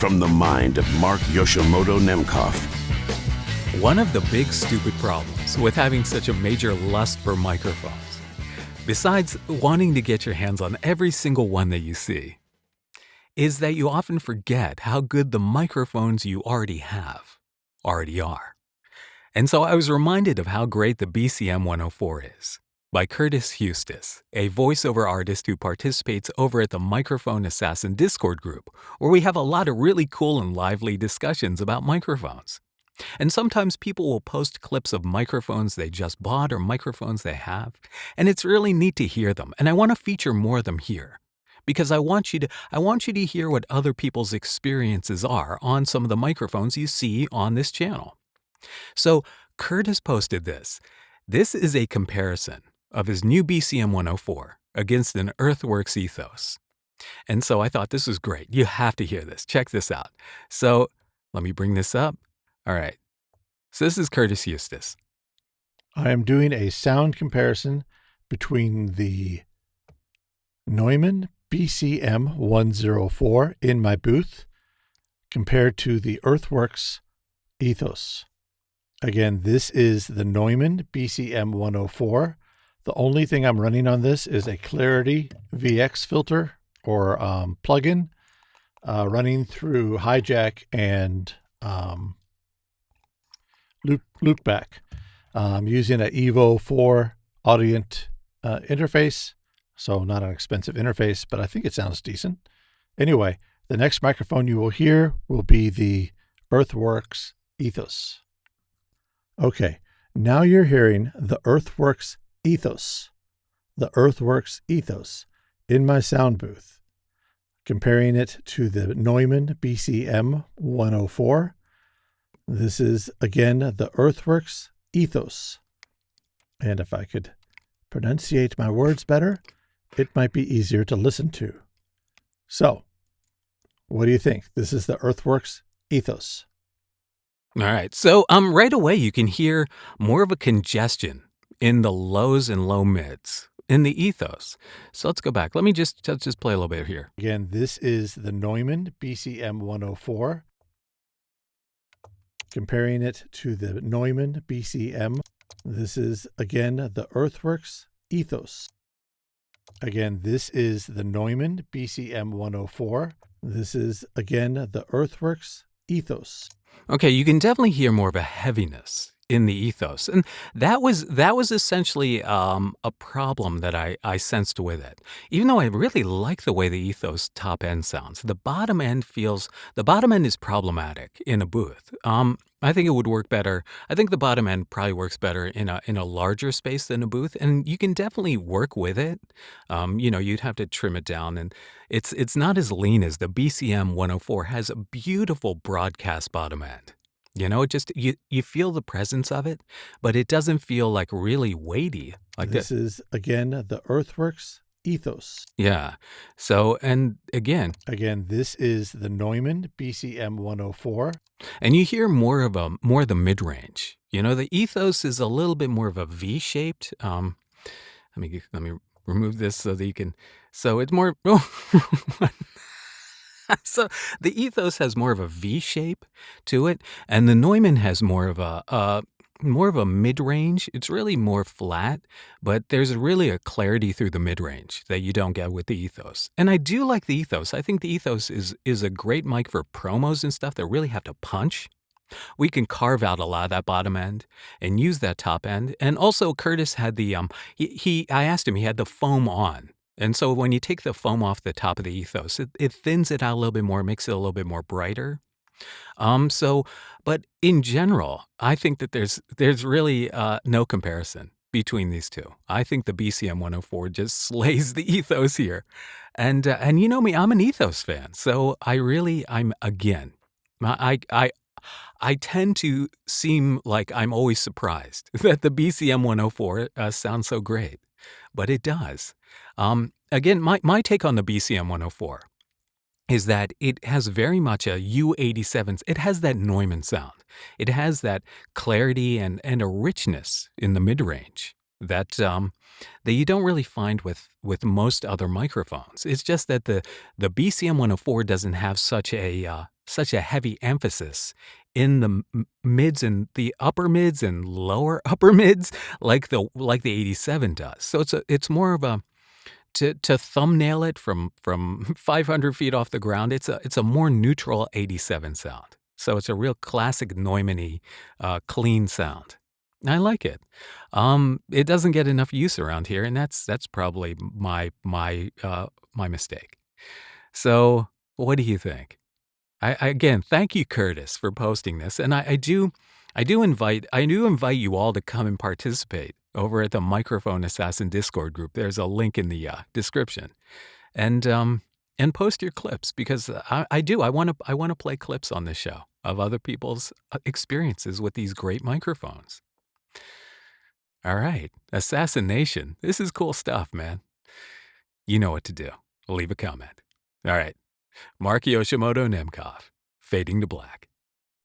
From the mind of Mark Yoshimoto Nemkov. One of the big stupid problems with having such a major lust for microphones, besides wanting to get your hands on every single one that you see, is that you often forget how good the microphones you already are. And so I was reminded of how great the BCM-104 is, by Curtis Eustace, a voiceover artist who participates over at the Microphone Assassin Discord group, where we have a lot of really cool and lively discussions about microphones. And sometimes people will post clips of microphones they just bought or microphones they have, and it's really neat to hear them, and I want to feature more of them here. Because I want you to hear what other people's experiences are on some of the microphones you see on this channel. So Curtis posted this. This is a comparison of his new BCM-104 against an Earthworks Ethos. And so I thought this was great. You have to hear this. Check this out. So let me bring this up. All right. So this is Curtis Eustace. I am doing a sound comparison between the Neumann BCM-104 in my booth compared to the Earthworks Ethos. Again, this is the Neumann BCM-104. The only thing I'm running on this is a Clarity VX filter or plugin running through hijack and loopback. I'm using an Evo 4 Audient interface, so not an expensive interface, but I think it sounds decent. Anyway, the next microphone you will hear will be the Earthworks Ethos. Okay, now you're hearing the Earthworks Ethos. The Earthworks Ethos in my sound booth. Comparing it to the Neumann BCM-104. This is, again, the Earthworks Ethos. And if I could pronunciate my words better, it might be easier to listen to. So, what do you think? This is the Earthworks Ethos. All right. So right away you can hear more of a congestion in the lows and low mids in the Ethos. So let's go back. Let's just play a little bit here. Again, this is the Neumann BCM-104. Comparing it to the Neumann BCM. This is, again, the Earthworks Ethos. Again, this is the Neumann BCM-104. This is, again, the Earthworks Ethos. Okay, you can definitely hear more of a heaviness in the Ethos. And that was essentially a problem that I sensed with it. Even though I really like the way the Ethos top end sounds, the bottom end is problematic in a booth. I think it would work better. I think the bottom end probably works better in a larger space than a booth, and you can definitely work with it. You'd have to trim it down, and it's not as lean as the BCM-104 has a beautiful broadcast bottom end. It just you feel the presence of it, but it doesn't feel like really weighty like this. This is, again, the Earthworks Ethos. Yeah. So, and again, this is the Neumann BCM-104. And you hear more of the mid-range. The Ethos is a little bit more of a V-shaped. Let me remove this so that you can. So it's more. So the Ethos has more of a V shape to it, and the Neumann has more of a mid-range. It's really more flat, but there's really a clarity through the mid-range that you don't get with the Ethos. And I do like the Ethos. I think the Ethos is a great mic for promos and stuff that really have to punch. We can carve out a lot of that bottom end and use that top end. And also Curtis had the I asked him, he had the foam on. And so when you take the foam off the top of the Ethos, it thins it out a little bit more, makes it a little bit more brighter. But in general, I think that there's really no comparison between these two. I think the BCM-104 just slays the Ethos here. And you know me, I'm an Ethos fan. So I'm again, I tend to seem like I'm always surprised that the BCM-104 sounds so great, but it does. Again, my take on the BCM-104 is that it has very much a U87. It has that Neumann sound. It has that clarity and a richness in the mid-range that you don't really find with most other microphones. It's just that the BCM-104 doesn't have such a heavy emphasis in the mids and the upper mids and lower upper mids like the 87 does. So it's more of a to thumbnail it from 500 feet off the ground. It's a more neutral 87 sound. So it's a real classic Neumann-y, clean sound. I like it. It doesn't get enough use around here, and that's probably my mistake. So, what do you think? Again, thank you, Curtis, for posting this, and I do invite you all to come and participate over at the Microphone Assassin Discord group. There's a link in the description, and post your clips because I want to play clips on this show of other people's experiences with these great microphones. All right, Assassination. This is cool stuff, man. You know what to do. Leave a comment. All right, Mark Yoshimoto Nemkov, fading to black.